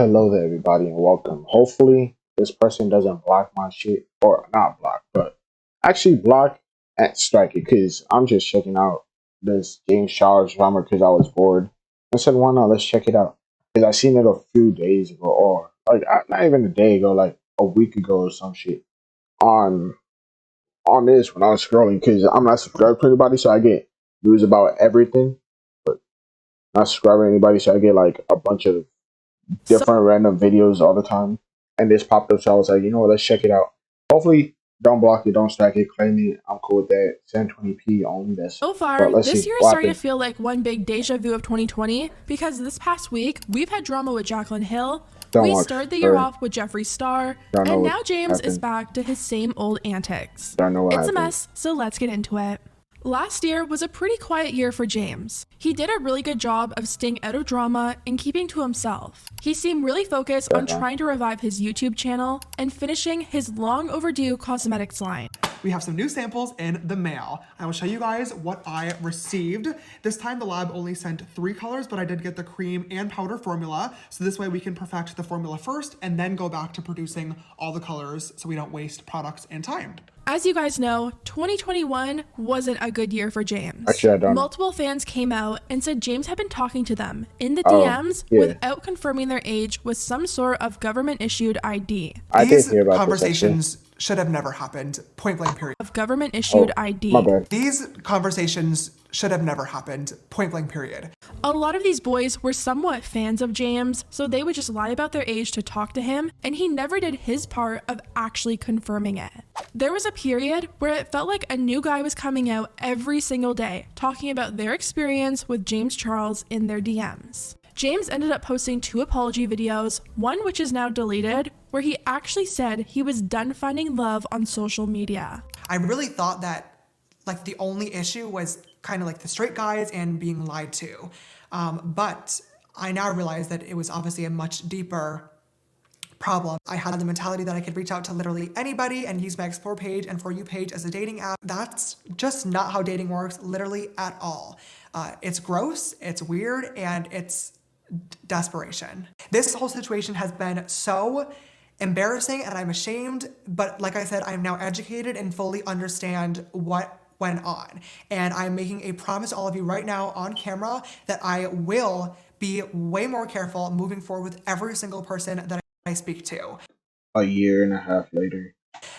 Hello there, everybody, and welcome. Hopefully, this person doesn't block my shit, or not block, but actually block and strike it, because I'm just checking out this DkShadow drama because I was bored. I said, why not? Let's check it out. Because I seen it a few days ago, or like not even a day ago, like a week ago or some shit on this when I was scrolling, because I'm not subscribed to anybody, so I get news about everything, but not subscribing to anybody, so I get like a bunch of different random videos all the time. And this popped up, so I was like, you know what, let's check it out. Hopefully, don't block it, don't strike it, claim it. I'm cool with that. 720p only. That's so far, this year is what starting happened? to feel like one big deja vu of 2020 because this past week we've had drama with Jaclyn Hill. We started the year off with Jeffree Star, and now James is back to his same old antics. It's a mess, so let's get into it. Last year was a pretty quiet year for James. He did a really good job of staying out of drama and keeping to himself. He seemed really focused on trying to revive his YouTube channel and finishing his long overdue cosmetics line. We have some new samples in the mail. I will show you guys what I received. This time the lab only sent 3 colors, but I did get the cream and powder formula. So this way we can perfect the formula first and then go back to producing all the colors so we don't waste products and time. As you guys know, 2021 wasn't a good year for James. Actually, Multiple fans came out and said James had been talking to them in the DMs without confirming their age with some sort of government-issued ID. These conversations should have never happened, point blank period. Of government-issued ID. My bad. These conversations should have never happened, point blank period. A lot of these boys were somewhat fans of James, so they would just lie about their age to talk to him, and he never did his part of actually confirming it. There was a period where it felt like a new guy was coming out every single day, talking about their experience with James Charles in their DMs. James ended up posting 2 apology videos, one which is now deleted, where he actually said he was done finding love on social media. I really thought that like the only issue was kind of like the straight guys and being lied to. But I now realize that it was obviously a much deeper problem. I had the mentality that I could reach out to literally anybody and use my Explore page and For You page as a dating app. That's just not how dating works, literally at all. It's gross, it's weird, and it's desperation. This whole situation has been so embarrassing and I'm ashamed, but like I said, I'm now educated and fully understand what went on. And I'm making a promise to all of you right now on camera that I will be way more careful moving forward with every single person that I speak to. A year and a half later.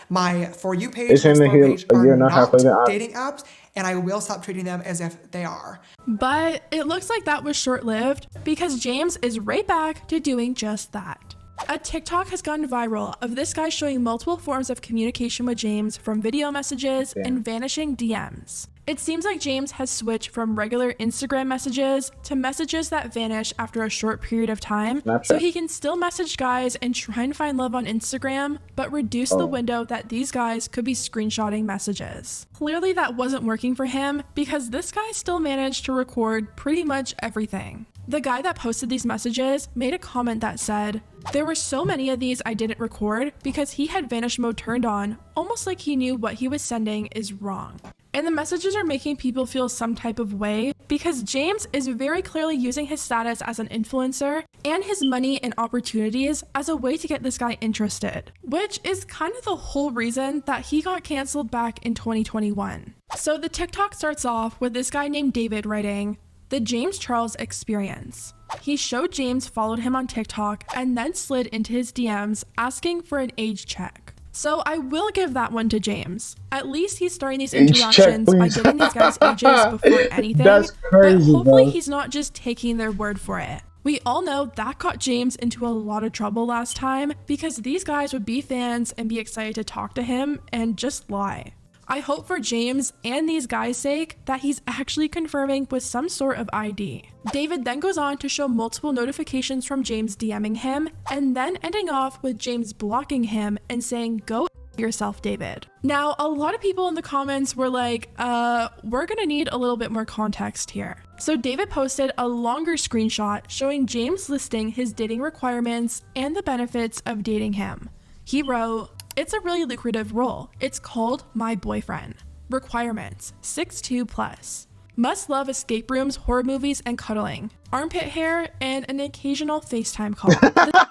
My For You page and Explore page are not dating apps, and I will stop treating them as if they are. But it looks like that was short-lived because James is right back to doing just that. A TikTok has gone viral of this guy showing multiple forms of communication with James, from video messages and vanishing DMs. It seems like James has switched from regular Instagram messages to messages that vanish after a short period of time, so he can still message guys and try and find love on Instagram, but reduce the window that these guys could be screenshotting messages. Clearly that wasn't working for him because this guy still managed to record pretty much everything. The guy that posted these messages made a comment that said, "There were so many of these I didn't record because he had vanish mode turned on, almost like he knew what he was sending is wrong." And the messages are making people feel some type of way because James is very clearly using his status as an influencer and his money and opportunities as a way to get this guy interested, which is kind of the whole reason that he got canceled back in 2021. So the TikTok starts off with this guy named David writing, "The James Charles experience." He showed James followed him on TikTok and then slid into his DMs asking for an age check. So I will give that one to James. At least he's starting these interactions by getting these guys' ages before anything. That's crazy, but hopefully bro. he's not just taking their word for it. We all know that got James into a lot of trouble last time because these guys would be fans and be excited to talk to him and just lie. I hope for James and these guys' sake that he's actually confirming with some sort of ID. David then goes on to show multiple notifications from James DMing him and then ending off with James blocking him and saying, "Go yourself, David." Now, a lot of people in the comments were like, we're gonna need a little bit more context here. So David posted a longer screenshot showing James listing his dating requirements and the benefits of dating him. He wrote, "It's a really lucrative role. It's called My Boyfriend. Requirements, 6'2 plus. Must love escape rooms, horror movies, and cuddling. Armpit hair, and an occasional FaceTime call.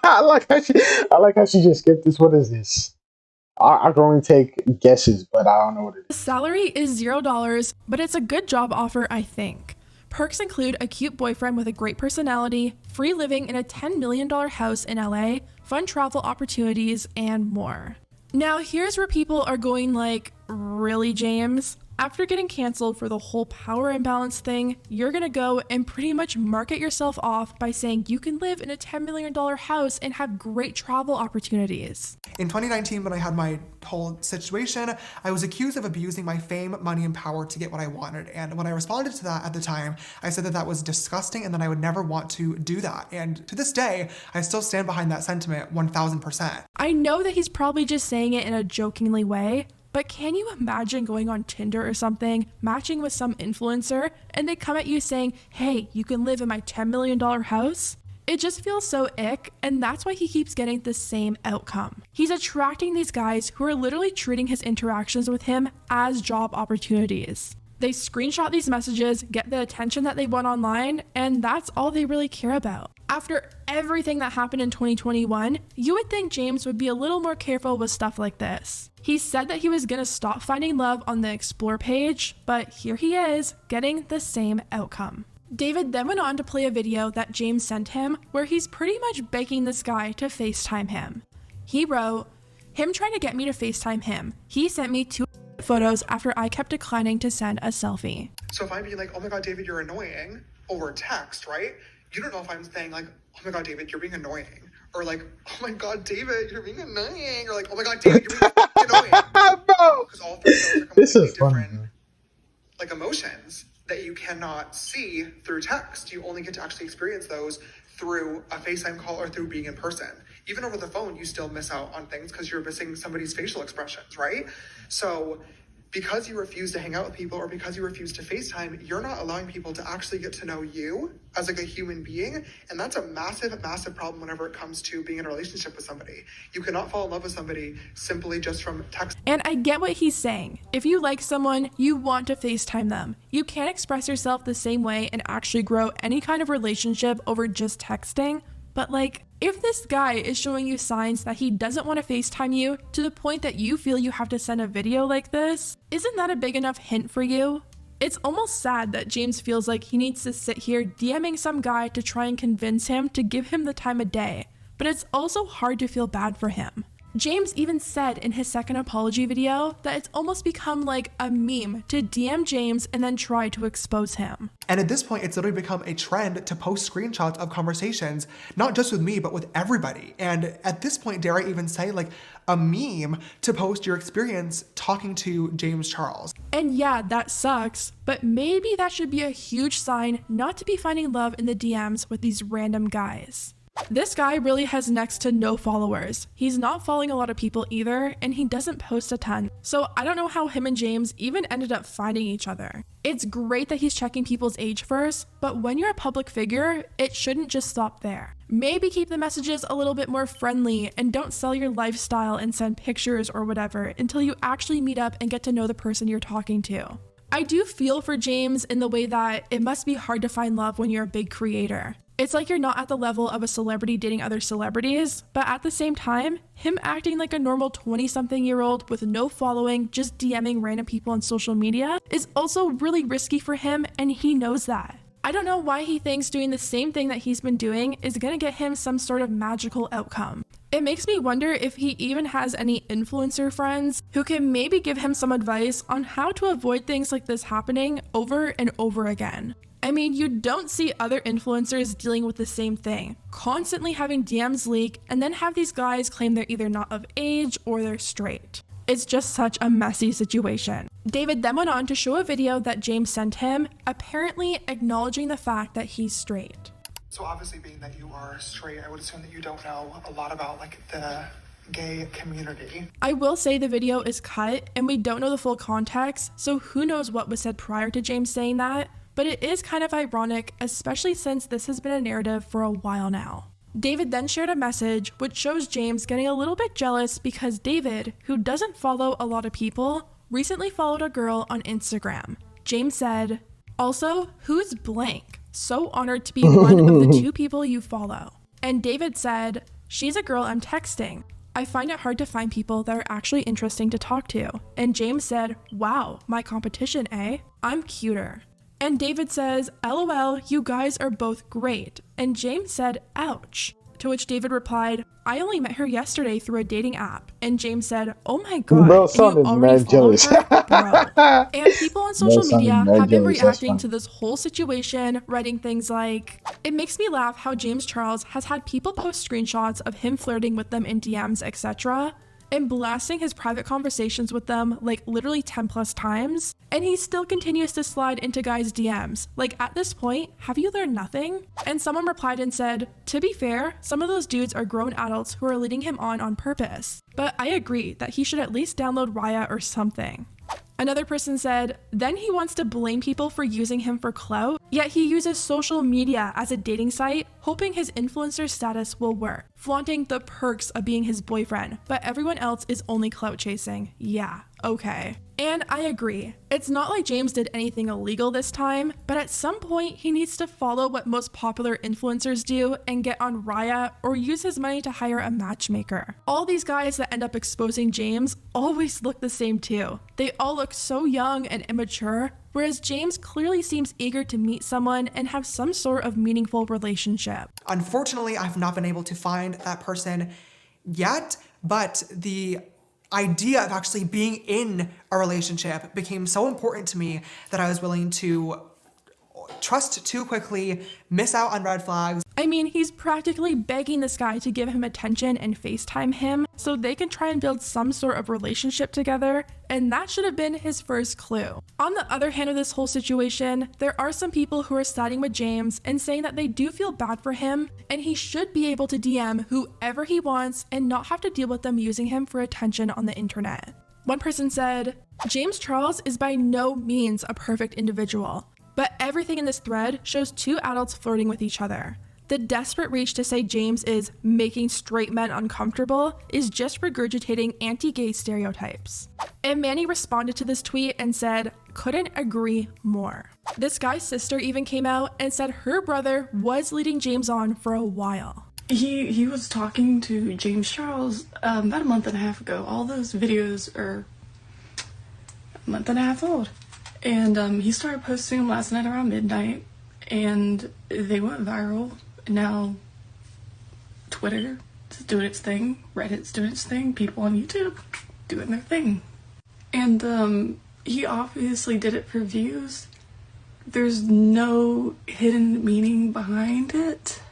I like how she just skipped this. What is this? I can only take guesses, but I don't know what it The is. salary is $0, but it's a good job offer, I think. Perks include a cute boyfriend with a great personality, free living in a $10 million house in LA, fun travel opportunities, and more. Now, here's where people are going like, really, James? After getting canceled for the whole power imbalance thing, you're gonna go and pretty much market yourself off by saying you can live in a $10 million house and have great travel opportunities. In 2019, when I had my whole situation, I was accused of abusing my fame, money, and power to get what I wanted. And when I responded to that at the time, I said that that was disgusting and that I would never want to do that. And to this day, I still stand behind that sentiment 1000%. I know that he's probably just saying it in a jokingly way, but can you imagine going on Tinder or something, matching with some influencer, and they come at you saying, hey, you can live in my $10 million house? It just feels so ick, and that's why he keeps getting the same outcome. He's attracting these guys who are literally treating his interactions with him as job opportunities. They screenshot these messages, get the attention that they want online, and that's all they really care about. After everything that happened in 2021, you would think James would be a little more careful with stuff like this. He said that he was gonna stop finding love on the Explore page, but here he is, getting the same outcome. David then went on to play a video that James sent him where he's pretty much begging this guy to FaceTime him. He wrote, him trying to get me to FaceTime him. He sent me 2 photos after I kept declining to send a selfie. So if I'm being like, oh my God, David, you're annoying, over text, right? You don't know if I'm saying like, oh my God, David, you're being annoying. Or like, oh my God, David, you're being annoying. Or like, oh my God, David, you're being annoying. Bro, Because all 3 of those are this completely is funny. different like emotions that you cannot see through text. You only get to actually experience those through a FaceTime call or through being in person. Even over the phone, you still miss out on things because you're missing somebody's facial expressions, right? So because you refuse to hang out with people or because you refuse to FaceTime, you're not allowing people to actually get to know you as like a human being. And that's a massive, massive problem whenever it comes to being in a relationship with somebody. You cannot fall in love with somebody simply just from text. And I get what he's saying. If you like someone, you want to FaceTime them. You can't express yourself the same way and actually grow any kind of relationship over just texting. But like, if this guy is showing you signs that he doesn't want to FaceTime you to the point that you feel you have to send a video like this, isn't that a big enough hint for you? It's almost sad that James feels like he needs to sit here DMing some guy to try and convince him to give him the time of day, but it's also hard to feel bad for him. James even said in his second apology video that it's almost become like a meme to DM James and then try to expose him. And at this point, it's literally become a trend to post screenshots of conversations, not just with me, but with everybody. And at this point, dare I even say, like a meme to post your experience talking to James Charles. And yeah, that sucks, but maybe that should be a huge sign not to be finding love in the DMs with these random guys. This guy really has next to no followers. He's not following a lot of people either, and he doesn't post a ton. So I don't know how him and James even ended up finding each other. It's great that he's checking people's age first, but when you're a public figure, it shouldn't just stop there. Maybe keep the messages a little bit more friendly and don't sell your lifestyle and send pictures or whatever until you actually meet up and get to know the person you're talking to. I do feel for James in the way that it must be hard to find love when you're a big creator. It's like you're not at the level of a celebrity dating other celebrities, but at the same time, him acting like a normal 20-something-year-old with no following, just DMing random people on social media is also really risky for him, and he knows that. I don't know why he thinks doing the same thing that he's been doing is gonna get him some sort of magical outcome. It makes me wonder if he even has any influencer friends who can maybe give him some advice on how to avoid things like this happening over and over again. I mean, you don't see other influencers dealing with the same thing, constantly having DMs leak and then have these guys claim they're either not of age or they're straight. It's just such a messy situation. David then went on to show a video that James sent him, apparently acknowledging the fact that he's straight. So obviously being that you are straight, I would assume that you don't know a lot about like the gay community. I will say the video is cut and we don't know the full context, so who knows what was said prior to James saying that. But it is kind of ironic, especially since this has been a narrative for a while now. David then shared a message which shows James getting a little bit jealous because David, who doesn't follow a lot of people, recently followed a girl on Instagram. James said, Also, who's blank? So honored to be one of the 2 people you follow. And David said, she's a girl I'm texting. I find it hard to find people that are actually interesting to talk to. And James said, wow, my competition, eh? I'm cuter. And David says, LOL, you guys are both great. And James said, ouch. To which David replied, I only met her yesterday through a dating app. And James said, oh my god, Bro and you sounded already mad followed jealous. her? Bro. And people on Bro social sounded media mad have been jealous. That's reacting fine. to this whole situation, writing things like, it makes me laugh how James Charles has had people post screenshots of him flirting with them in DMs, etc., and blasting his private conversations with them like literally 10 plus times, and he still continues to slide into guys' DMs. Like, at this point, have you learned nothing? And someone replied and said, to be fair, some of those dudes are grown adults who are leading him on purpose. But I agree that he should at least download Raya or something. Another person said, then he wants to blame people for using him for clout, yet he uses social media as a dating site, hoping his influencer status will work, flaunting the perks of being his boyfriend, but everyone else is only clout chasing. Yeah, okay. And I agree, it's not like James did anything illegal this time, but at some point he needs to follow what most popular influencers do and get on Raya or use his money to hire a matchmaker. All these guys that end up exposing James always look the same too. They all look so young and immature, whereas James clearly seems eager to meet someone and have some sort of meaningful relationship. Unfortunately, I've not been able to find that person yet, but the idea of actually being in a relationship became so important to me that I was willing to trust too quickly, miss out on red flags. I mean, he's practically begging this guy to give him attention and FaceTime him so they can try and build some sort of relationship together, and that should have been his first clue. On the other hand of this whole situation, there are some people who are siding with James and saying that they do feel bad for him, and he should be able to DM whoever he wants and not have to deal with them using him for attention on the internet. One person said, James Charles is by no means a perfect individual, but everything in this thread shows 2 adults flirting with each other. The desperate reach to say James is making straight men uncomfortable is just regurgitating anti-gay stereotypes. And Manny responded to this tweet and said, couldn't agree more. This guy's sister even came out and said her brother was leading James on for a while. He was talking to James Charles about a month and a half ago. All those videos are a month and a half old. And he started posting them last night around midnight, and they went viral. Now Twitter is doing its thing, Reddit's doing its thing, people on YouTube doing their thing. And he obviously did it for views. There's no hidden meaning behind it.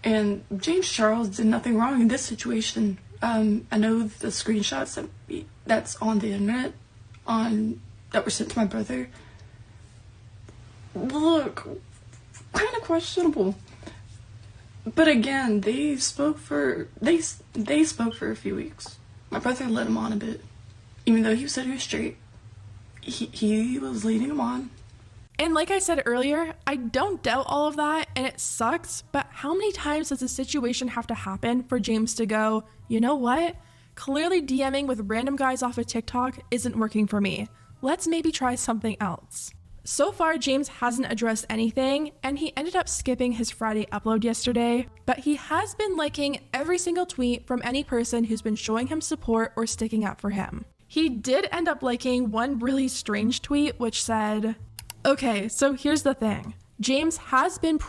And James Charles did nothing wrong in this situation. I know the screenshots that's on the internet that were sent to my brother look kind of questionable. But again, they spoke for a few weeks. My brother led him on a bit, even though he said he was straight. He was leading him on. And like I said earlier, I don't doubt all of that, and it sucks, but how many times does a situation have to happen for James to go, you know what? Clearly DMing with random guys off of TikTok isn't working for me. Let's maybe try something else. So far, James hasn't addressed anything, and he ended up skipping his Friday upload yesterday, but he has been liking every single tweet from any person who's been showing him support or sticking up for him. He did end up liking one really strange tweet, which said, okay, so here's the thing. James has been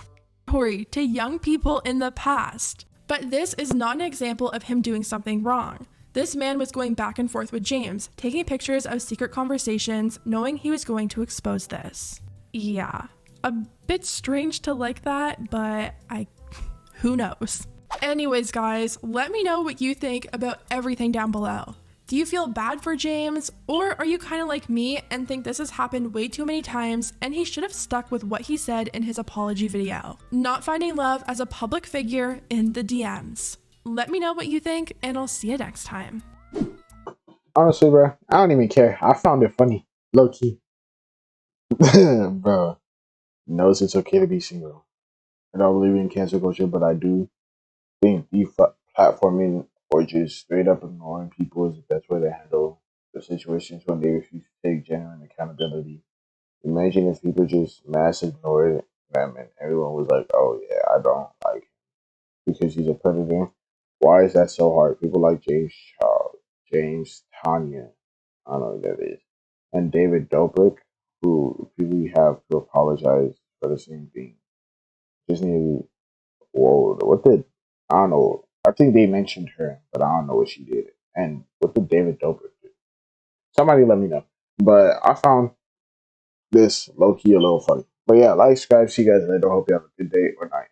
predatory to young people in the past, but this is not an example of him doing something wrong. This man was going back and forth with James, taking pictures of secret conversations, knowing he was going to expose this. Yeah, a bit strange to like that, but who knows? Anyways, guys, let me know what you think about everything down below. Do you feel bad for James, or are you kind of like me and think this has happened way too many times and he should have stuck with what he said in his apology video, not finding love as a public figure in the DMs? Let me know what you think, and I'll see you next time. Honestly, bro, I don't even care. I found it funny. Low key. Bro, knows it's okay to be single. I don't believe in cancel culture, but I do think deplatforming or just straight up ignoring people is the best way to handle the situations when they refuse to take genuine accountability Imagine if people just mass ignored them and everyone was like, "Oh yeah, I don't like him because he's a predator." Why is that so hard? People like James Charles, James Tanya, I don't know who that is, and David Dobrik, who people have to apologize for the same thing. Just need whoa, what did I don't know. I think they mentioned her, but I don't know what she did. And what did David Dobrik do? Somebody let me know. But I found this low key a little funny. But yeah, like, subscribe, see you guys later. Hope you have a good day or night.